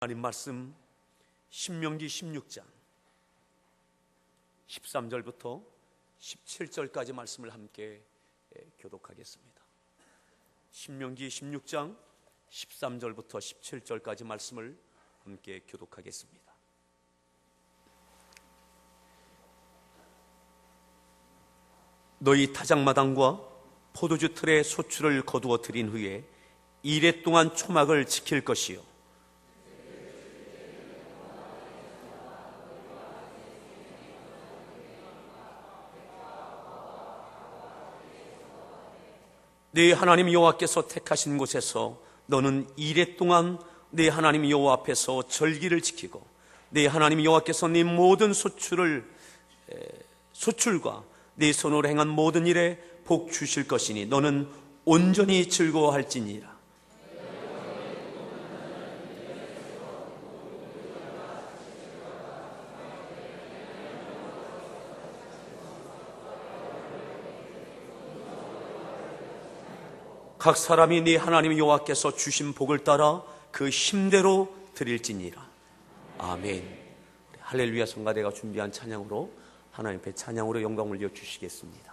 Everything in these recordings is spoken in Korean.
하나님 말씀 신명기 16장 13절부터 17절까지 말씀을 함께 교독하겠습니다. 신명기 16장 13절부터 17절까지 말씀을 함께 교독하겠습니다. 너희 타작마당과 포도주 틀에 소출을 거두어 들인 후에 이레 동안 초막을 지킬 것이요 네 하나님 여호와께서 택하신 곳에서 너는 이레 동안 네 하나님 여호와 앞에서 절기를 지키고 네 하나님 여호와께서 네 모든 소출과 네 손으로 행한 모든 일에 복 주실 것이니 너는 온전히 즐거워할지니라. 각 사람이 네 하나님 여호와께서 주신 복을 따라 그 힘대로 드릴지니라. 아멘. 할렐루야. 성가대가 준비한 찬양으로 하나님 앞에 찬양으로 영광을 올려 주시겠습니다.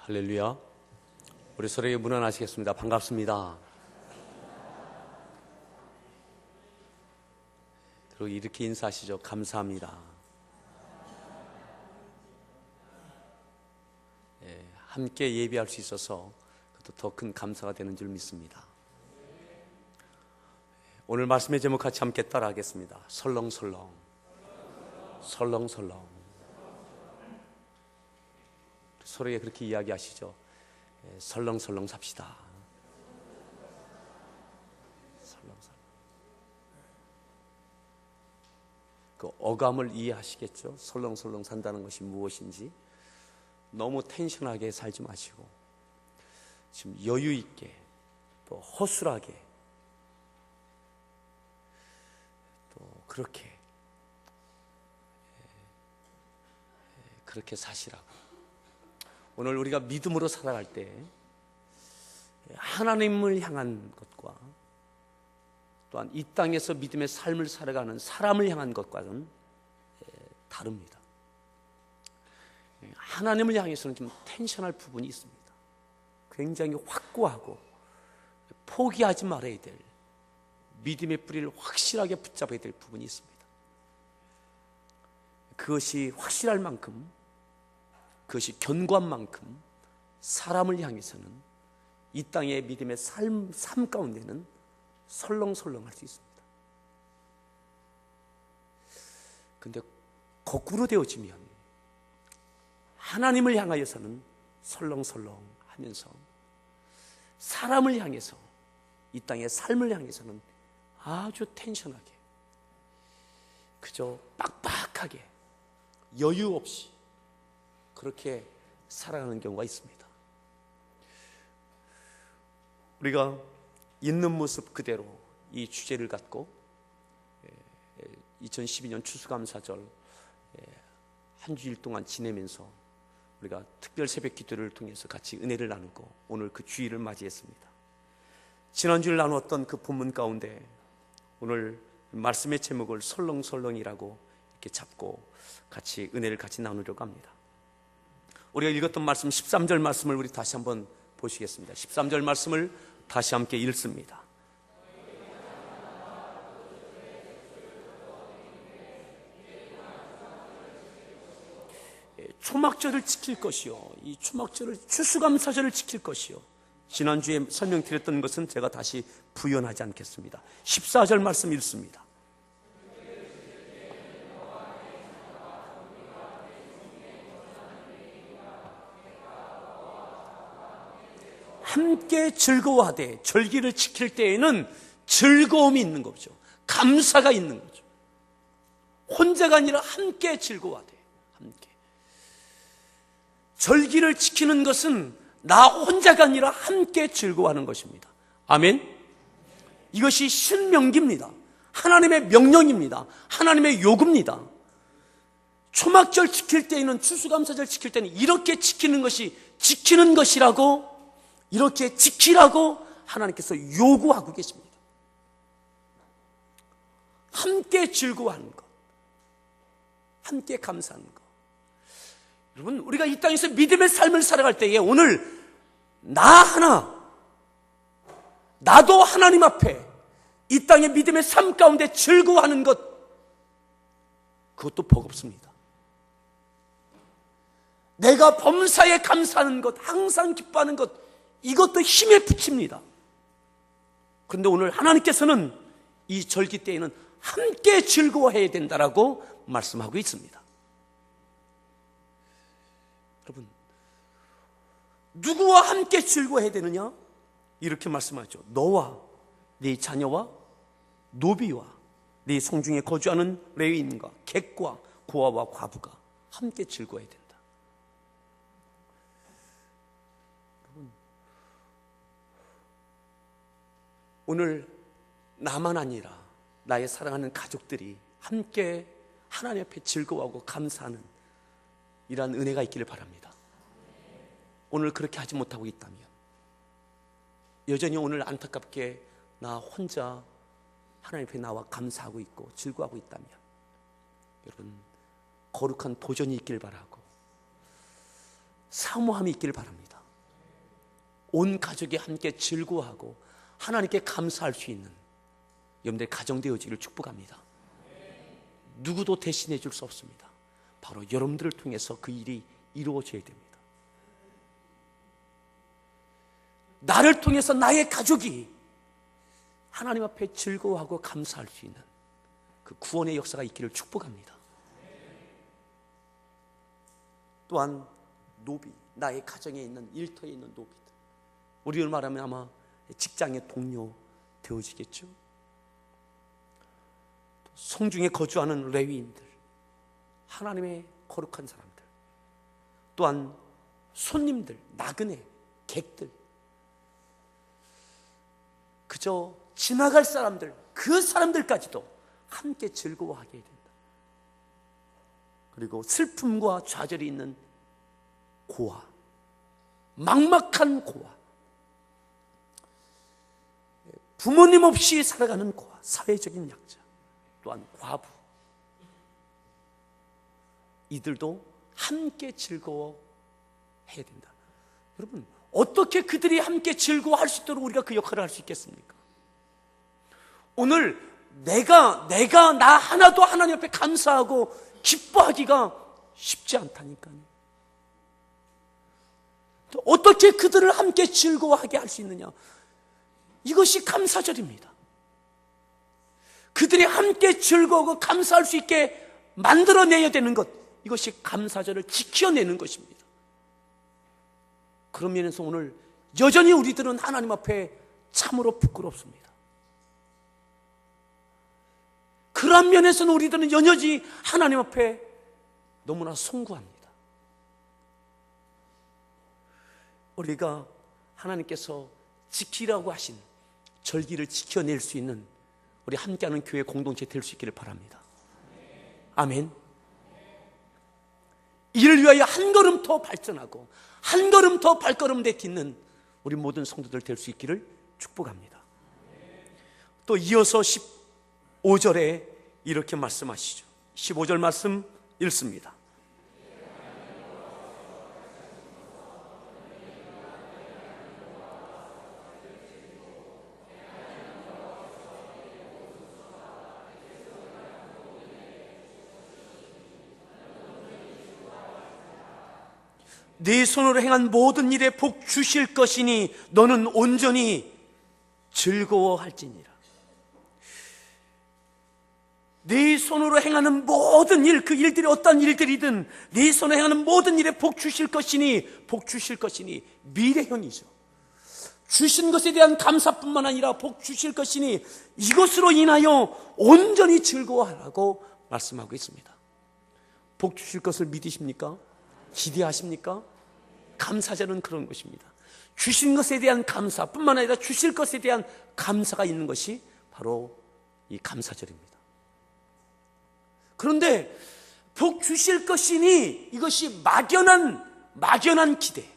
할렐루야. 우리 서로에게 문안하시겠습니다. 반갑습니다. 그리고 이렇게 인사하시죠. 감사합니다. 함께 예배할 수 있어서 더 큰 감사가 되는 줄 믿습니다. 오늘 말씀의 제목 같이 함께 따라하겠습니다. 설렁설렁, 설렁설렁. 서로에게 그렇게 이야기하시죠. 설렁설렁 삽시다. 설렁설렁. 그 어감을 이해하시겠죠? 설렁설렁 산다는 것이 무엇인지. 너무 텐션하게 살지 마시고 지금 여유 있게 또 허술하게 또 그렇게 사시라고. 오늘 우리가 믿음으로 살아갈 때 하나님을 향한 것과 또한 이 땅에서 믿음의 삶을 살아가는 사람을 향한 것과는 다릅니다. 하나님을 향해서는 좀 텐션할 부분이 있습니다. 굉장히 확고하고 포기하지 말아야 될, 믿음의 뿌리를 확실하게 붙잡아야 될 부분이 있습니다. 그것이 확실할 만큼, 그것이 견고한 만큼 사람을 향해서는 이 땅의 믿음의 삶 가운데는 설렁설렁할 수 있습니다. 그런데 거꾸로 되어지면 하나님을 향하여서는 설렁설렁 하면서 사람을 향해서, 이 땅의 삶을 향해서는 아주 텐션하게, 그저 빡빡하게 여유 없이 그렇게 살아가는 경우가 있습니다. 우리가 있는 모습 그대로 이 주제를 갖고 2012년 추수감사절 한 주일 동안 지내면서 우리가 특별 새벽 기도를 통해서 같이 은혜를 나누고 오늘 그 주일을 맞이했습니다. 지난주에 나누었던 그 본문 가운데 오늘 말씀의 제목을 설렁설렁이라고 이렇게 잡고 같이 은혜를 같이 나누려고 합니다. 우리가 읽었던 말씀 13절 말씀을 우리 다시 한번 보시겠습니다. 13절 말씀을 다시 함께 읽습니다. 초막절을 지킬 것이요, 이 초막절을, 추수감사절을 지킬 것이요. 지난주에 설명드렸던 것은 제가 다시 부연하지 않겠습니다. 14절 말씀 읽습니다. 함께 즐거워하되, 절기를 지킬 때에는 즐거움이 있는 거죠. 감사가 있는 거죠. 혼자가 아니라 함께 즐거워하되, 함께. 절기를 지키는 것은 나 혼자가 아니라 함께 즐거워하는 것입니다. 아멘. 이것이 신명기입니다. 하나님의 명령입니다. 하나님의 요구입니다. 초막절 지킬 때에는, 추수감사절 지킬 때는 이렇게 지키는 것이 지키는 것이라고, 이렇게 지키라고 하나님께서 요구하고 계십니다. 함께 즐거워하는 것, 함께 감사하는 것. 여러분, 우리가 이 땅에서 믿음의 삶을 살아갈 때에 오늘 나 하나, 나도 하나님 앞에 이 땅의 믿음의 삶 가운데 즐거워하는 것, 그것도 버겁습니다. 내가 범사에 감사하는 것, 항상 기뻐하는 것, 이것도 힘에 붙입니다. 그런데 오늘 하나님께서는 이 절기 때에는 함께 즐거워해야 된다라고 말씀하고 있습니다. 여러분, 누구와 함께 즐거워해야 되느냐? 이렇게 말씀하죠. 너와 네 자녀와 노비와 네 성중에 거주하는 레위인과 객과 고아와 과부가 함께 즐거워해야 된다. 여러분, 오늘 나만 아니라 나의 사랑하는 가족들이 함께 하나님 앞에 즐거워하고 감사하는 이러한 은혜가 있기를 바랍니다. 오늘 그렇게 하지 못하고 있다면, 여전히 오늘 안타깝게 나 혼자 하나님 앞에 나와 감사하고 있고 즐거워하고 있다면, 여러분, 거룩한 도전이 있기를 바라고 사모함이 있기를 바랍니다. 온 가족이 함께 즐거워하고 하나님께 감사할 수 있는 여러분들의 가정 되어지기를 축복합니다. 누구도 대신해 줄 수 없습니다. 바로 여러분들을 통해서 그 일이 이루어져야 됩니다. 나를 통해서 나의 가족이 하나님 앞에 즐거워하고 감사할 수 있는 그 구원의 역사가 있기를 축복합니다. 또한 노비, 나의 가정에 있는 일터에 있는 노비들, 우리를 말하면 아마 직장의 동료 되어지겠죠. 성중에 거주하는 레위인들, 하나님의 거룩한 사람들, 또한 손님들, 나그네, 객들, 그저 지나갈 사람들, 그 사람들까지도 함께 즐거워하게 된다. 그리고 슬픔과 좌절이 있는 고아, 막막한 고아, 부모님 없이 살아가는 고아, 사회적인 약자, 또한 과부, 이들도 함께 즐거워해야 된다. 여러분, 어떻게 그들이 함께 즐거워할 수 있도록 우리가 그 역할을 할 수 있겠습니까? 오늘 내가 나 하나도 하나님 앞에 감사하고 기뻐하기가 쉽지 않다니까요. 어떻게 그들을 함께 즐거워하게 할 수 있느냐? 이것이 감사절입니다. 그들이 함께 즐거워하고 감사할 수 있게 만들어내야 되는 것, 이것이 감사절을 지켜내는 것입니다. 그런 면에서 오늘 여전히 우리들은 하나님 앞에 참으로 부끄럽습니다. 그런 면에서는 우리들은 여전히 하나님 앞에 너무나 송구합니다. 우리가 하나님께서 지키라고 하신 절기를 지켜낼 수 있는 우리 함께하는 교회 공동체 될 수 있기를 바랍니다. 아멘. 이를 위하여 한 걸음 더 발전하고 한 걸음 더 발걸음 내딛는 우리 모든 성도들 될 수 있기를 축복합니다. 또 이어서 15절에 이렇게 말씀하시죠. 15절 말씀 읽습니다. 네 손으로 행한 모든 일에 복 주실 것이니 너는 온전히 즐거워할지니라. 네 손으로 행하는 모든 일, 그 일들이 어떤 일들이든 네 손으로 행하는 모든 일에 복 주실 것이니, 복 주실 것이니 미래형이죠. 주신 것에 대한 감사뿐만 아니라 복 주실 것이니 이것으로 인하여 온전히 즐거워하라고 말씀하고 있습니다. 복 주실 것을 믿으십니까? 기대하십니까? 감사절은 그런 것입니다. 주신 것에 대한 감사뿐만 아니라 주실 것에 대한 감사가 있는 것이 바로 이 감사절입니다. 그런데 복 주실 것이니 이것이 막연한 기대,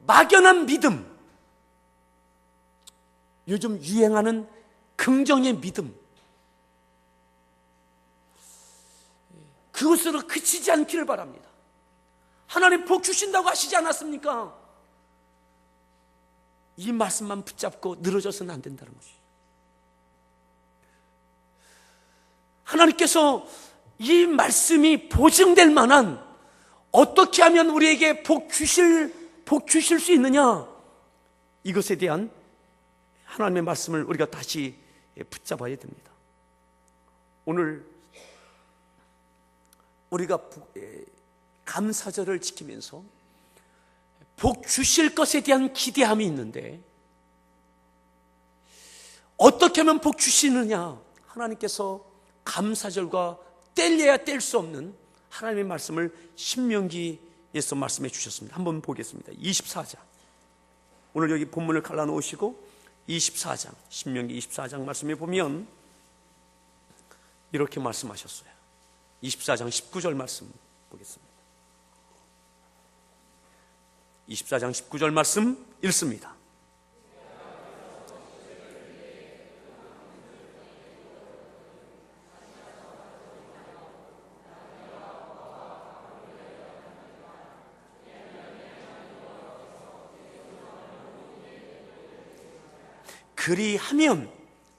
막연한 믿음, 요즘 유행하는 긍정의 믿음, 그것으로 그치지 않기를 바랍니다. 하나님 복 주신다고 하시지 않았습니까? 이 말씀만 붙잡고 늘어져서는 안 된다는 것이죠. 하나님께서 이 말씀이 보증될 만한, 어떻게 하면 우리에게 복 주실 수 있느냐, 이것에 대한 하나님의 말씀을 우리가 다시 붙잡아야 됩니다. 오늘 우리가 감사절을 지키면서 복 주실 것에 대한 기대함이 있는데, 어떻게 하면 복 주시느냐, 하나님께서 감사절과 뗄래야 뗄 수 없는 하나님의 말씀을 신명기에서 말씀해 주셨습니다. 한번 보겠습니다. 24장, 오늘 여기 본문을 갈라놓으시고 24장, 신명기 24장 말씀에 보면 이렇게 말씀하셨어요. 24장 19절 말씀 보겠습니다. 24장 19절 말씀 읽습니다.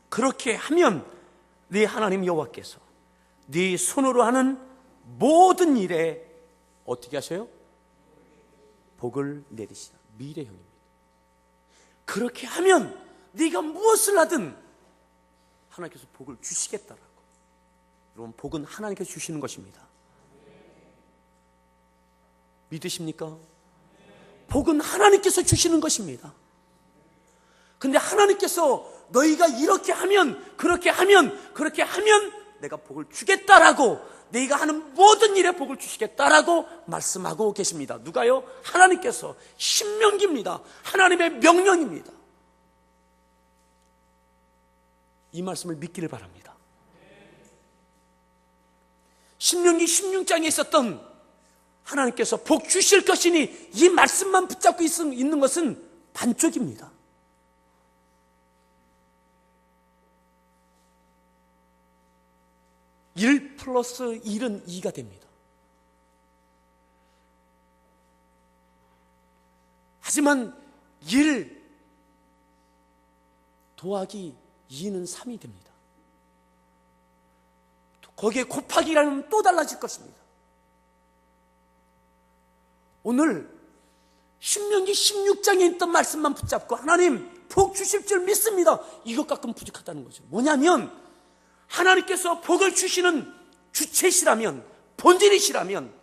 그렇게 하면 네 하나님 여호와께서 네 손으로 하는 모든 일에 어떻게 하셔요? 복을 내리시라. 미래형입니다. 그렇게 하면 네가 무엇을 하든 하나님께서 복을 주시겠다라고. 여러분, 복은 하나님께서 주시는 것입니다. 믿으십니까? 복은 하나님께서 주시는 것입니다. 근데 하나님께서 너희가 이렇게 하면, 그렇게 하면, 그렇게 하면 내가 복을 주겠다라고, 너희가 하는 모든 일에 복을 주시겠다라고 말씀하고 계십니다. 누가요? 하나님께서. 신명기입니다. 하나님의 명령입니다. 이 말씀을 믿기를 바랍니다. 신명기 16장에 있었던 하나님께서 복 주실 것이니 이 말씀만 붙잡고 있는 것은 반쪽입니다. 1 플러스 1은 2가 됩니다. 하지만 1 더하기 2는 3이 됩니다. 거기에 곱하기라면 또 달라질 것입니다. 오늘 신명기 16장에 있던 말씀만 붙잡고 하나님 복 주실 줄 믿습니다. 이것 갖고는 부족하다는 거죠. 뭐냐면 하나님께서 복을 주시는 주체시라면, 본질이시라면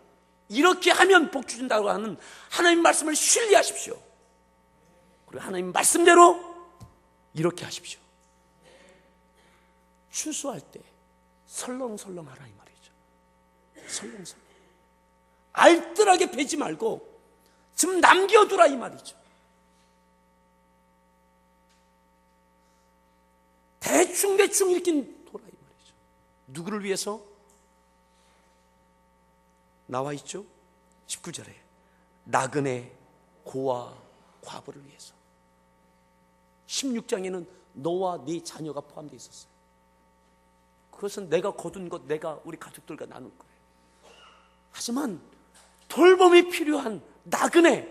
이렇게 하면 복 주신다고 하는 하나님 말씀을 신뢰하십시오. 그리고 하나님 말씀대로 이렇게 하십시오. 추수할 때 설렁설렁 하라 이 말이죠. 설렁설렁. 알뜰하게 베지 말고 좀 남겨두라 이 말이죠. 대충 이렇게 돌아 이 말이죠. 누구를 위해서? 나와 있죠? 19절에 나그네, 고아, 과부를 위해서. 16장에는 너와 네 자녀가 포함되어 있었어요. 그것은 내가 거둔 것, 내가 우리 가족들과 나눌 거예요. 하지만 돌봄이 필요한 나그네,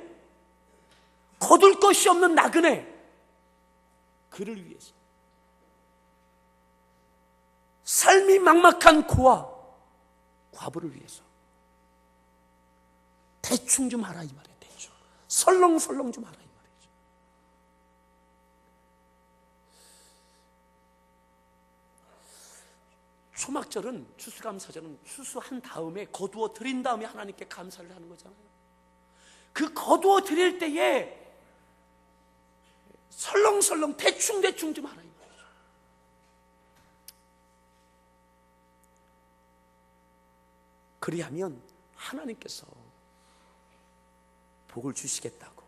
거둘 것이 없는 나그네, 그를 위해서. 삶이 막막한 고아, 과부를 위해서. 대충 좀 하라 이 말이에요. 대충 설렁설렁 좀 하라 이 말이죠. 초막절은, 추수감사절은 추수한 다음에 거두어 드린 다음에 하나님께 감사를 하는 거잖아요. 그 거두어 드릴 때에 설렁설렁 대충 좀 하라 이 말이죠. 그리하면 하나님께서 복을 주시겠다고.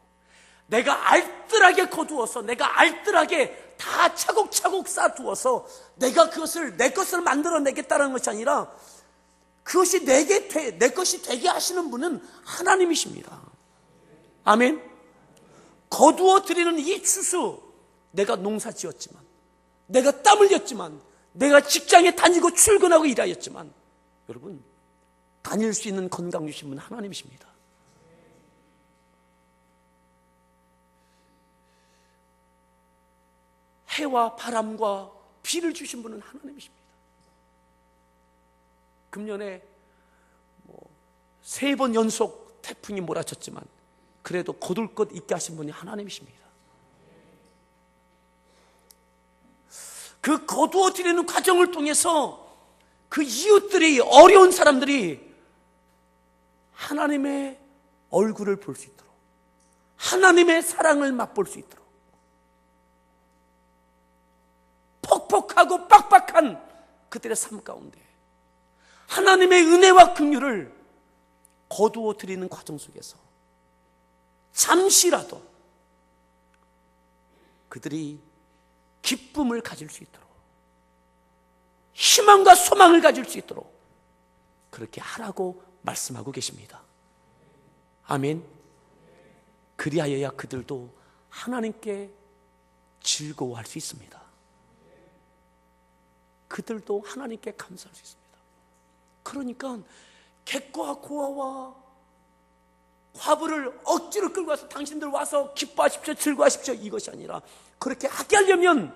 내가 알뜰하게 거두어서, 내가 알뜰하게 다 차곡차곡 쌓아두어서 내가 그것을 내 것을 만들어내겠다는 것이 아니라 그것이 내 것이 되게 하시는 분은 하나님이십니다. 아멘. 거두어 드리는 이 추수, 내가 농사 지었지만, 내가 땀 흘렸지만, 내가 직장에 다니고 출근하고 일하였지만, 여러분 다닐 수 있는 건강 주신 분은 하나님이십니다. 해와 바람과 비를 주신 분은 하나님이십니다. 금년에 3번 연속 태풍이 몰아쳤지만 그래도 거둘 것 있게 하신 분이 하나님이십니다. 그 거두어 드리는 과정을 통해서 그 이웃들이, 어려운 사람들이 하나님의 얼굴을 볼 수 있도록, 하나님의 사랑을 맛볼 수 있도록, 퍽퍽하고 빡빡한 그들의 삶 가운데 하나님의 은혜와 긍휼을 거두어 드리는 과정 속에서 잠시라도 그들이 기쁨을 가질 수 있도록, 희망과 소망을 가질 수 있도록 그렇게 하라고 말씀하고 계십니다. 아멘. 그리하여야 그들도 하나님께 즐거워할 수 있습니다. 그들도 하나님께 감사할 수 있습니다. 그러니까 객과 고아와 과부를 억지로 끌고 와서 당신들 와서 기뻐하십시오, 즐거워하십시오, 이것이 아니라 그렇게 하게 하려면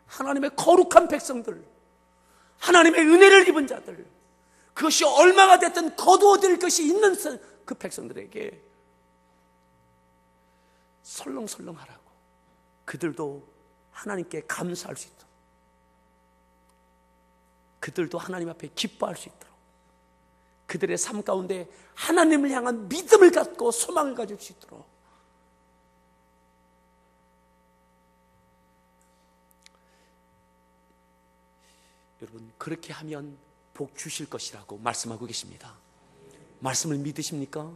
하나님의 거룩한 백성들, 하나님의 은혜를 입은 자들, 그것이 얼마가 됐든 거두어 드릴 것이 있는 그 백성들에게 설렁설렁 하라고, 그들도 하나님께 감사할 수 있도록, 그들도 하나님 앞에 기뻐할 수 있도록, 그들의 삶 가운데 하나님을 향한 믿음을 갖고 소망을 가질 수 있도록 여러분, 그렇게 하면 복 주실 것이라고 말씀하고 계십니다. 말씀을 믿으십니까?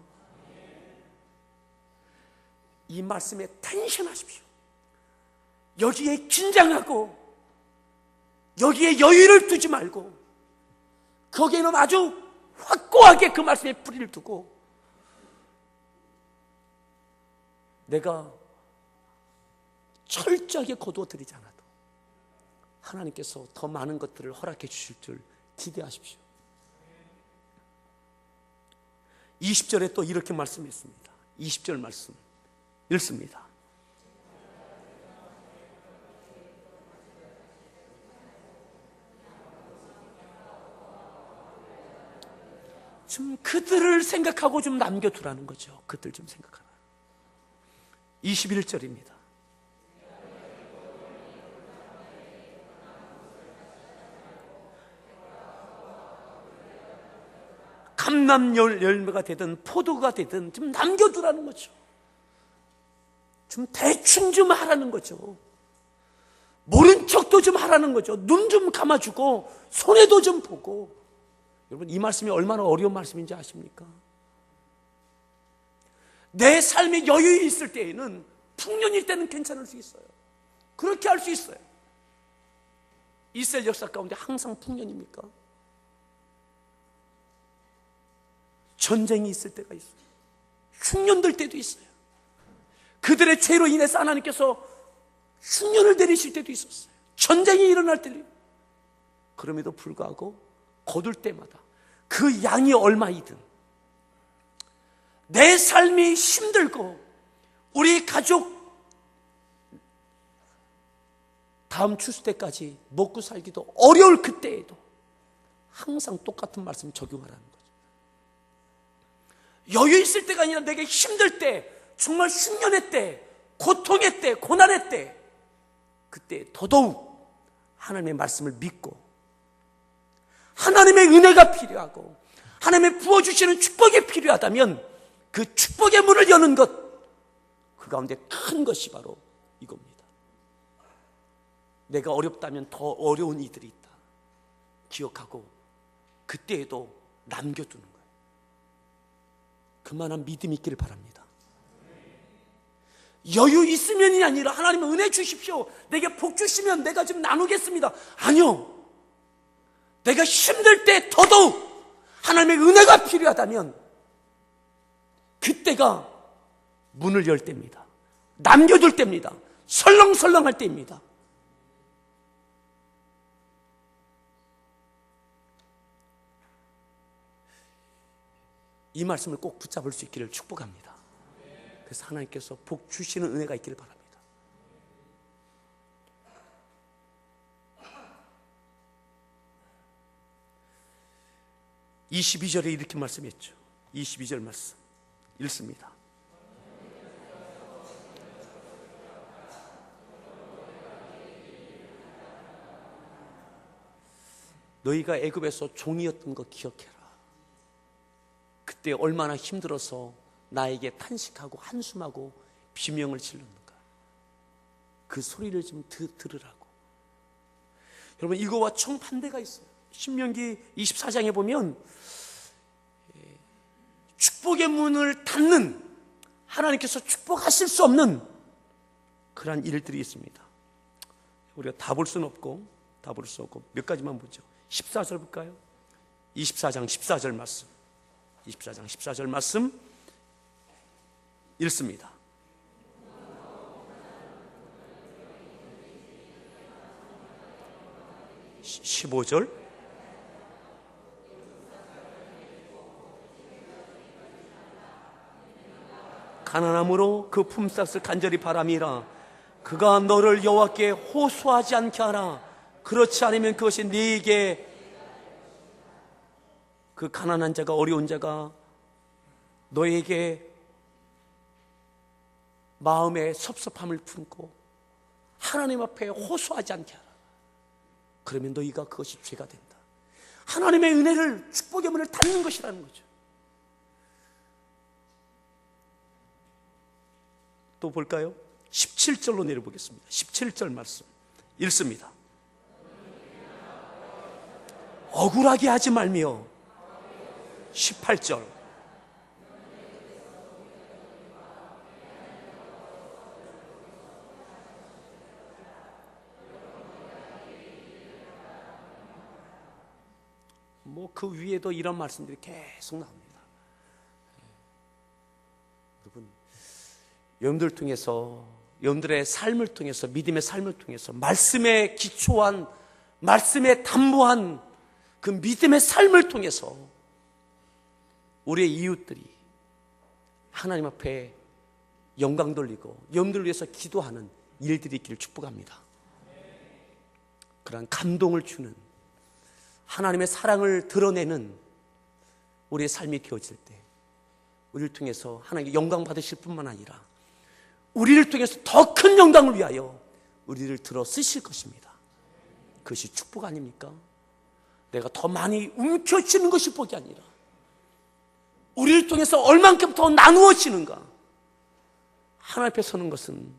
이 말씀에 텐션하십시오. 여기에 긴장하고 여기에 여유를 두지 말고 거기에는 아주 확고하게 그 말씀에 뿌리를 두고 내가 철저하게 거두어드리지 않아도 하나님께서 더 많은 것들을 허락해 주실 줄 기대하십시오. 20절에 또 이렇게 말씀했습니다. 20절 말씀 읽습니다. 좀 그들을 생각하고 좀 남겨두라는 거죠. 그들 좀 생각하라. 21절입니다. 감람 열매가 되든 포도가 되든 좀 남겨두라는 거죠. 좀 대충 좀 하라는 거죠. 모른 척도 좀 하라는 거죠. 눈 좀 감아주고 손에도 좀 보고. 여러분, 이 말씀이 얼마나 어려운 말씀인지 아십니까? 내 삶에 여유 있을 때에는 풍년일 때는 괜찮을 수 있어요. 그렇게 할 수 있어요. 이스라엘 역사 가운데 항상 풍년입니까? 전쟁이 있을 때가 있어요. 흉년될 때도 있어요. 그들의 죄로 인해서 하나님께서 흉년을 내리실 때도 있었어요. 전쟁이 일어날 때도. 그럼에도 불구하고 거둘 때마다 그 양이 얼마이든 내 삶이 힘들고 우리 가족 다음 추수 때까지 먹고 살기도 어려울 그때에도 항상 똑같은 말씀 적용하라는 거죠. 여유 있을 때가 아니라 내게 힘들 때, 정말 흉년의 때, 고통의 때, 고난의 때, 그때 더더욱 하나님의 말씀을 믿고 하나님의 은혜가 필요하고 하나님의 부어주시는 축복이 필요하다면 그 축복의 문을 여는 것, 그 가운데 큰 것이 바로 이겁니다. 내가 어렵다면 더 어려운 이들이 있다 기억하고 그때에도 남겨두는 거예요. 그만한 믿음이 있기를 바랍니다. 여유 있으면이 아니라 하나님은 은혜 주십시오, 내게 복 주시면 내가 좀 나누겠습니다. 아니요. 내가 힘들 때 더더욱 하나님의 은혜가 필요하다면 그때가 문을 열 때입니다. 남겨둘 때입니다. 설렁설렁할 때입니다. 이 말씀을 꼭 붙잡을 수 있기를 축복합니다. 그래서 하나님께서 복 주시는 은혜가 있기를 바랍니다. 22절에 이렇게 말씀했죠. 22절 말씀 읽습니다. 너희가 애굽에서 종이었던 거 기억해라. 그때 얼마나 힘들어서 나에게 탄식하고 한숨하고 비명을 지르는가. 그 소리를 좀 들으라고. 여러분, 이거와 정반대가 있어요. 신명기 24장에 보면 축복의 문을 닫는, 하나님께서 축복하실 수 없는 그러한 일들이 있습니다. 우리가 다 볼 수는 없고 몇 가지만 보죠. 14절 볼까요? 24장 14절 말씀. 24장 14절 말씀 읽습니다. 시 15절. 가난함으로 그 품삯을 간절히 바람이라. 그가 너를 여호와께 호소하지 않게 하라. 그렇지 않으면 그것이 네게, 그 가난한 자가, 어려운 자가 너에게 마음에 섭섭함을 품고 하나님 앞에 호소하지 않게 하라. 그러면 너희가 그것이 죄가 된다. 하나님의 은혜를, 축복의 문을 닫는 것이라는 거죠. 또 볼까요? 17절로 내려보겠습니다. 17절 말씀 읽습니다. 억울하게 하지 말며 18절 그 위에도 이런 말씀들이 계속 나옵니다. 여러분, 여러분들 통해서, 여러분들의 삶을 통해서, 믿음의 삶을 통해서 말씀에 기초한, 말씀에 담보한 그 믿음의 삶을 통해서 우리의 이웃들이 하나님 앞에 영광 돌리고 여러분들을 위해서 기도하는 일들이 있기를 축복합니다. 그런 감동을 주는, 하나님의 사랑을 드러내는 우리의 삶이 되어질 때 우리를 통해서 하나님께 영광 받으실 뿐만 아니라 우리를 통해서 더 큰 영광을 위하여 우리를 들어 쓰실 것입니다. 그것이 축복 아닙니까? 내가 더 많이 움켜쥐는 것이 복이 아니라 우리를 통해서 얼만큼 더 나누어지는가. 하나님 앞에 서는 것은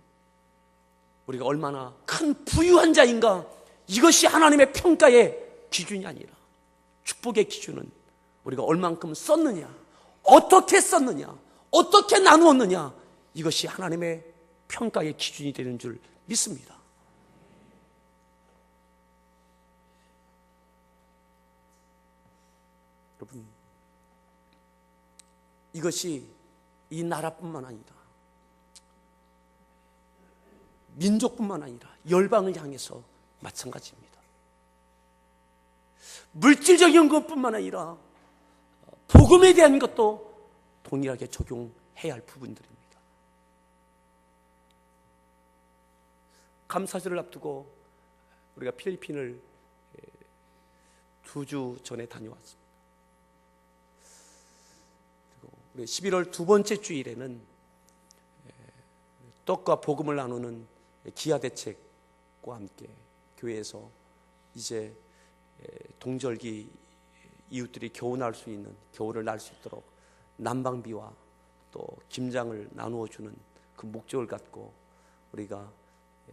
우리가 얼마나 큰 부유한 자인가, 이것이 하나님의 평가의 기준이 아니라 축복의 기준은 우리가 얼만큼 썼느냐, 어떻게 썼느냐, 어떻게 나누었느냐, 이것이 하나님의 평가의 기준이 되는 줄 믿습니다. 여러분, 이것이 이 나라뿐만 아니라 민족뿐만 아니라 열방을 향해서 마찬가지입니다. 물질적인 것뿐만 아니라 복음에 대한 것도 동일하게 적용해야 할 부분들입니다. 감사절을 앞두고 우리가 필리핀을 2주 전에 다녀왔습니다. 그리고 우리 11월 두 번째 주일에는 떡과 복음을 나누는 기아대책과 함께 교회에서 이제 동절기 이웃들이 겨울을 날 수 있도록 난방비와 또 김장을 나누어 주는 그 목적을 갖고 우리가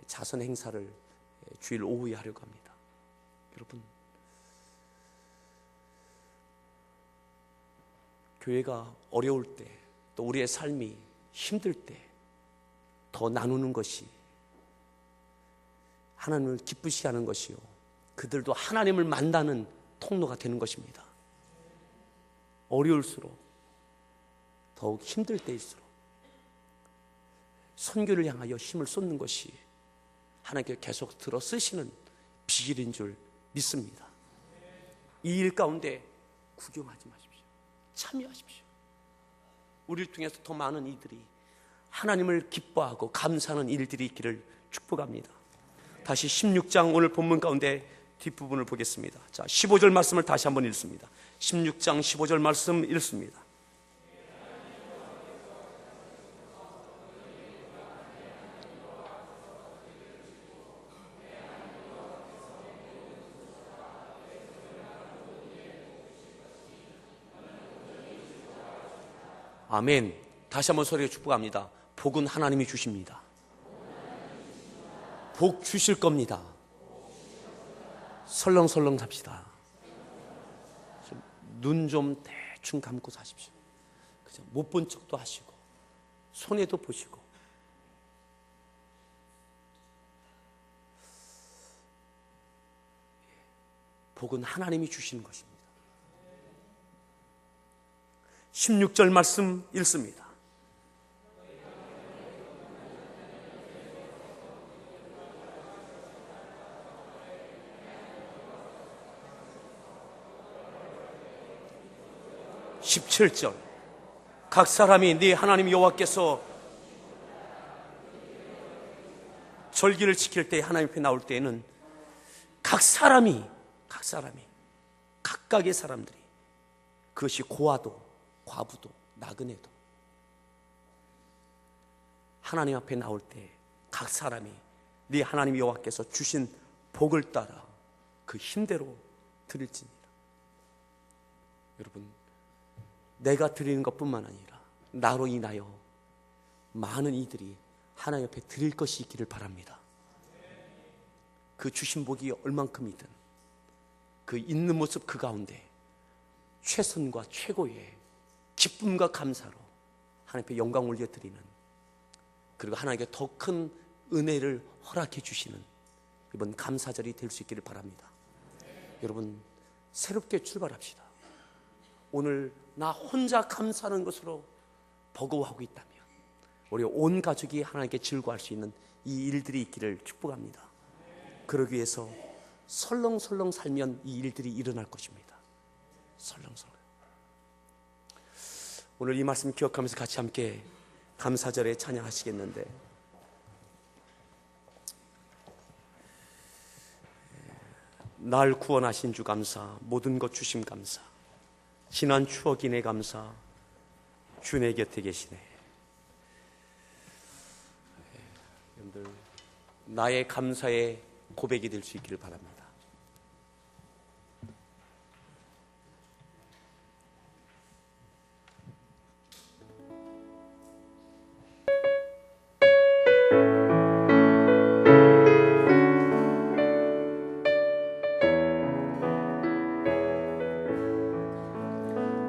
자선 행사를 주일 오후에 하려고 합니다. 여러분, 교회가 어려울 때, 또 우리의 삶이 힘들 때 더 나누는 것이 하나님을 기쁘시게 하는 것이요, 그들도 하나님을 만나는 통로가 되는 것입니다. 어려울수록, 더욱 힘들 때일수록 선교를 향하여 힘을 쏟는 것이 하나님께 계속 들어 쓰시는 비결인 줄 믿습니다. 이 일 가운데 구경하지 마십시오. 참여하십시오. 우리를 통해서 더 많은 이들이 하나님을 기뻐하고 감사하는 일들이 있기를 축복합니다. 다시 16장 오늘 본문 가운데 뒷부분을 보겠습니다. 자, 15절 말씀을 다시 한번 읽습니다. 16장 15절 말씀 읽습니다. 아멘. 다시 한번 소리에 축복합니다. 복은 하나님이 주십니다. 복 주실 겁니다. 설렁설렁 삽시다. 눈 좀 대충 감고 사십시오. 그죠? 못 본 척도 하시고 손해도 보시고. 복은 하나님이 주시는 것입니다. 16절 말씀 읽습니다. (17절) 각 사람이 네 하나님 여호와께서 절기를 지킬 때 하나님 앞에 나올 때에는 각 사람이 각각의 사람들이, 그것이 고아도 과부도 나그네도 하나님 앞에 나올 때 각 사람이 네 하나님 여호와께서 주신 복을 따라 그 힘대로 드릴지니라. 여러분, 내가 드리는 것뿐만 아니라 나로 인하여 많은 이들이 하나님 앞에 드릴 것이 있기를 바랍니다. 그 주신 복이 얼만큼이든 그 있는 모습 그 가운데 최선과 최고의 기쁨과 감사로 하나님 앞에 영광 올려드리는, 그리고 하나님께 더 큰 은혜를 허락해 주시는 이번 감사절이 될 수 있기를 바랍니다. 여러분, 새롭게 출발합시다. 오늘 나 혼자 감사하는 것으로 버거워하고 있다면 우리 온 가족이 하나님께 즐거워할 수 있는 이 일들이 있기를 축복합니다. 그러기 위해서 설렁설렁 살면 이 일들이 일어날 것입니다. 설렁설렁. 오늘 이 말씀 기억하면서 같이 함께 감사절에 찬양하시겠는데, 날 구원하신 주 감사, 모든 것 주심 감사, 지난 추억이네 감사, 주 내 곁에 계시네. 여러분들, 나의 감사의 고백이 될 수 있기를 바랍니다.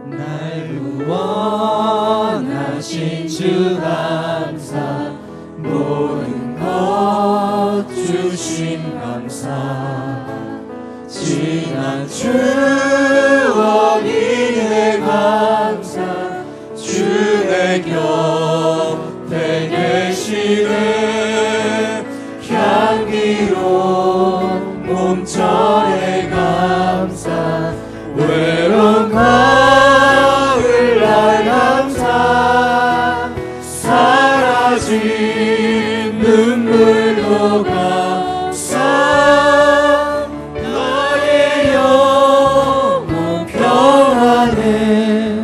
날 구원하신 주 감사, 모든 것 주심 감사, 지난 추억이네 감사, 주의 곁에 계시네, 향기로운 몸절에 감사, 외로운 가을날 감사, 사라진 눈물도 감사, 너의 영혼 평안에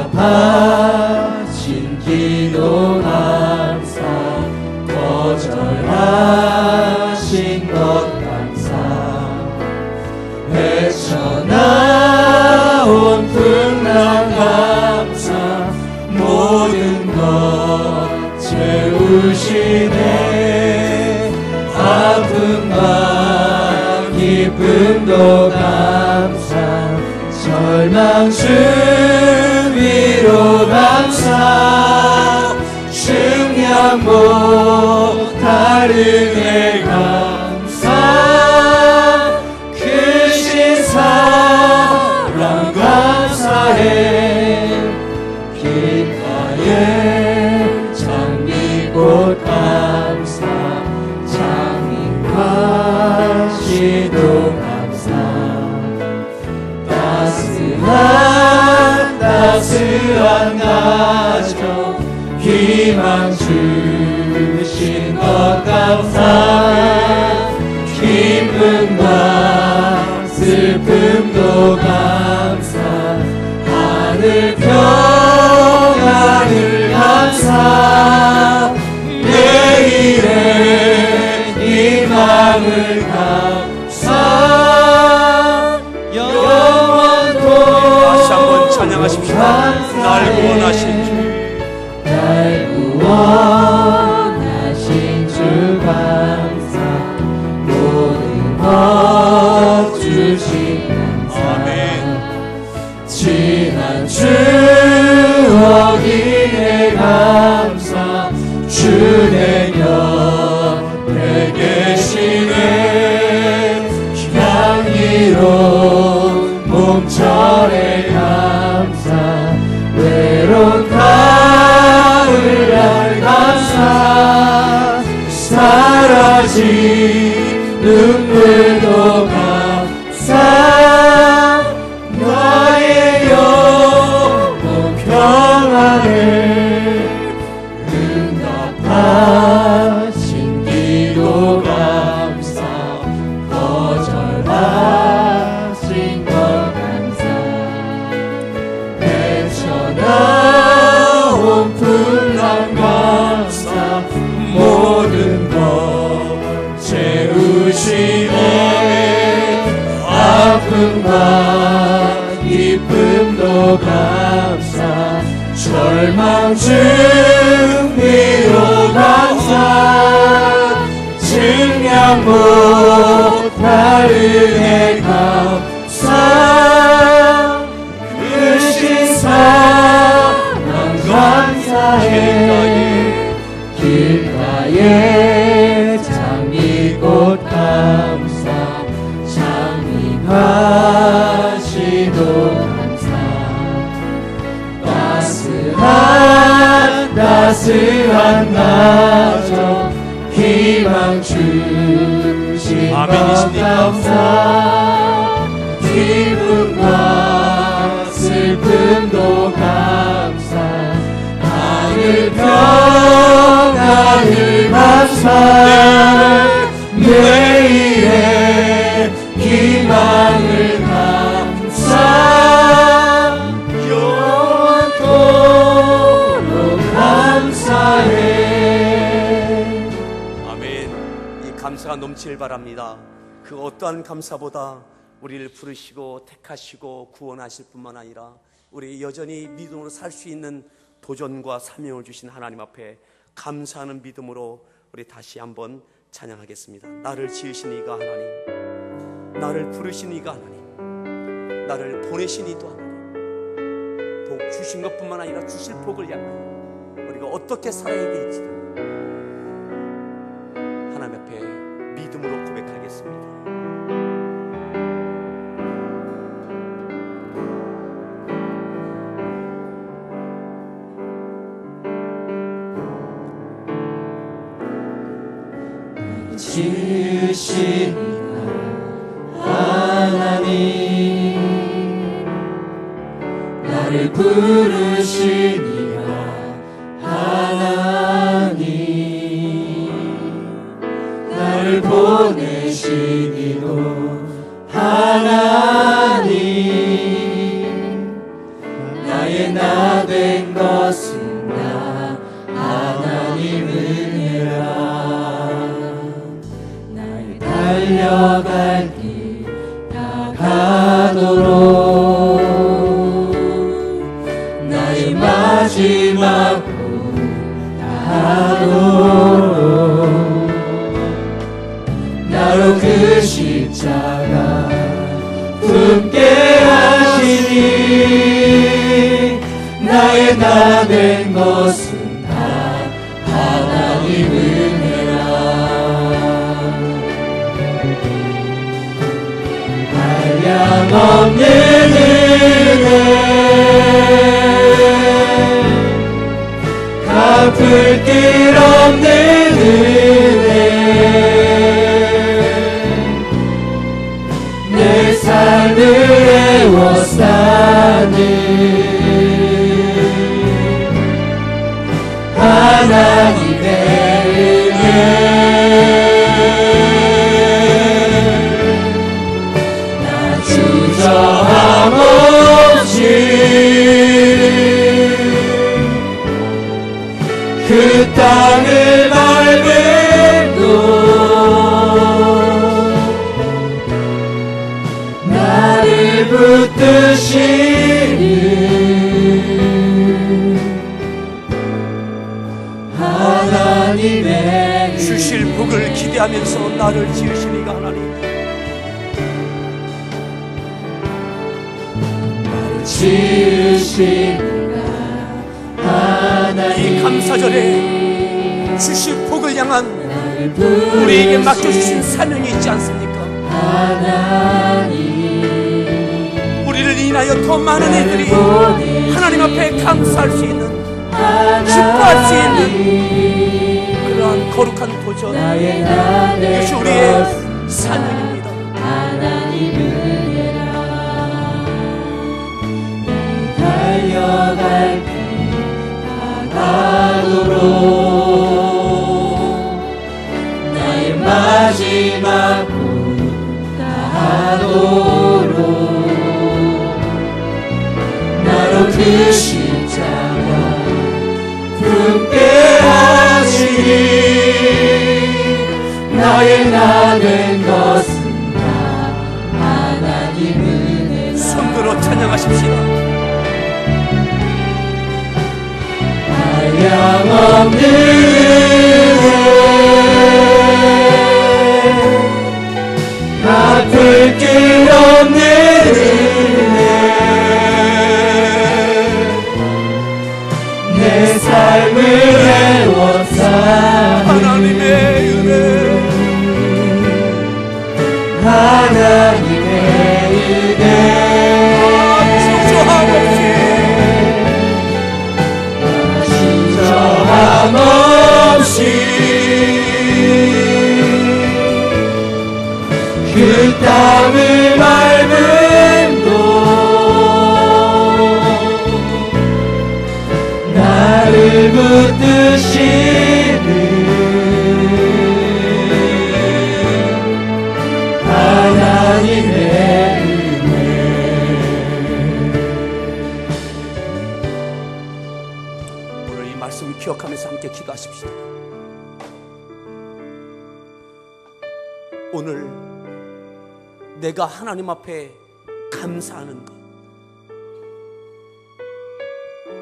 응답하신 기도 감사, 거절하신 것 헤쳐나온 풍랑 감사, 모든 것 채우시네, 아픔과 기쁨도 감사, 절망 중 위로 감사, 증량 못할 은혜 감사, 사랑 감사해, 깃가에 장미꽃 감사, 장미과시도 감사, 따스한 가정 희망 주신 것 감사, 기쁨과 슬픔도 감사, 하늘 평안을 감사, 내일의 희망을 감사, 영원토록 다시 한번 찬양하십시다. 날 구원하신 주, 날 구원하신 주 감사, 모든 것 주신 감사, 지난 추억이네 감사, 주 내 곁에 계시네, 향기로운 몸절에 감사, 외로운 가을날 감사, 사라진 눈물도 감사, 너의 영혼 평안을 응답하신 기도 감사, 거절하신 것 감사, 헤쳐나온 풍랑 감사, 모든 것 채우시네, 아픔과 기쁨도 감사, 절망 중 위로 감사, 증량 못할 은혜 감사 크신 사랑 감사해 길가에 장미꽃 감사 장미가시도 감사 따스한 나저 희망 주신 것 감사 기쁨과 슬픔도 감사 하늘 평안을 감사 내일의 희망을 감사 영원토록 감사해. 감사가 넘치길 바랍니다. 그 어떠한 감사보다 우리를 부르시고 택하시고 구원하실 뿐만 아니라 우리 여전히 믿음으로 살 수 있는 도전과 사명을 주신 하나님 앞에 감사하는 믿음으로 우리 다시 한번 찬양하겠습니다. 나를 지으신 이가 하나님, 나를 부르신 이가 하나님, 나를 보내신 이도 하나님, 복 주신 것뿐만 아니라 주실 복을 향하여 우리가 어떻게 살아야 될지를 하나님 앞에 믿음으로 고백하겠습니다. 지으신 하나님 나를 부르신 이가 하나님 나를 보내신 이도 하나님 나의 나 된 것은 다 하나님 은혜라 나의 달려갈 길 다가도록 나의 마지막 꿈 다하도록 나로 그 십자가 품게 하시니 나의 나 된 것은 다 하나님 은혜라 한량없는 은혜 갚을 길 없는 은혜 내 삶을 애워싸는 하나님의 은혜 나 주저함 없이 그 땅을 밟음도 나를 붙드시는 하나님의 주실 복을 기대하면서 나를 지으신 이가 하나님, 나를 지으신 이가 하나님 이 감사절에 주실 복을 향한 우리에게 맡겨주신 사명이 있지 않습니까? 하나님 우리를 인하여 더 많은 이들이 하나님 앞에 감사할 수 있는, 기뻐할 수 있는 그러한 거룩한 도전, 이것이 우리의 사명입니다. 하나님 은혜라 달려갈 길 다가도록 나의 마지막 꿈 다하도록 나로 그 십자가 품게 하시니 나의 나 된 것은 다 하나님 은혜라 손들어 찬양하십시다. 한량없는 은혜 갚을 땅을 밟은 곳 나를 붙드시는 하나님의 은혜. 오늘 이 말씀을 기억하면서 함께 기도하십시다. 오늘 내가 하나님 앞에 감사하는 것,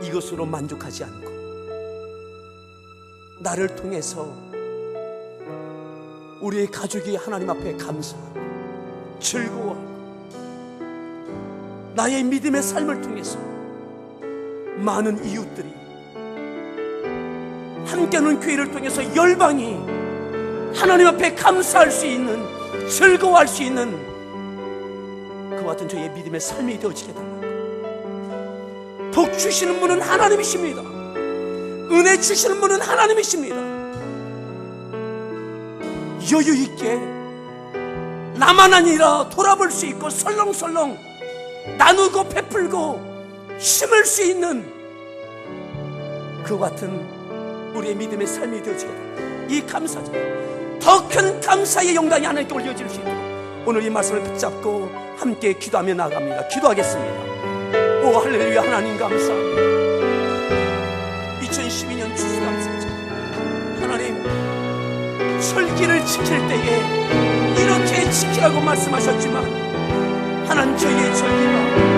이것으로 만족하지 않고 나를 통해서 우리의 가족이 하나님 앞에 감사하고 즐거워하고 나의 믿음의 삶을 통해서 많은 이웃들이 함께하는 교회를 통해서 열방이 하나님 앞에 감사할 수 있는, 즐거워할 수 있는 그와 같은 저희의 믿음의 삶이 되어지게 달라고. 복 주시는 분은 하나님이십니다. 은혜 주시는 분은 하나님이십니다. 여유 있게 나만 아니라 돌아볼 수 있고 설렁설렁 나누고 베풀고 심을 수 있는 그와 같은 우리의 믿음의 삶이 되어지게 됩니다. 이 감사죠. 더 큰 감사의 영광이 하나님께 올려질 수 있도록 오늘 이 말씀을 붙잡고 함께 기도하며 나아갑니다. 기도하겠습니다. 오 할렐루야. 하나님 감사합니다. 2012년 추수감사절 하나님, 절기를 지킬 때에 이렇게 지키라고 말씀하셨지만 하나님, 저희의 절기가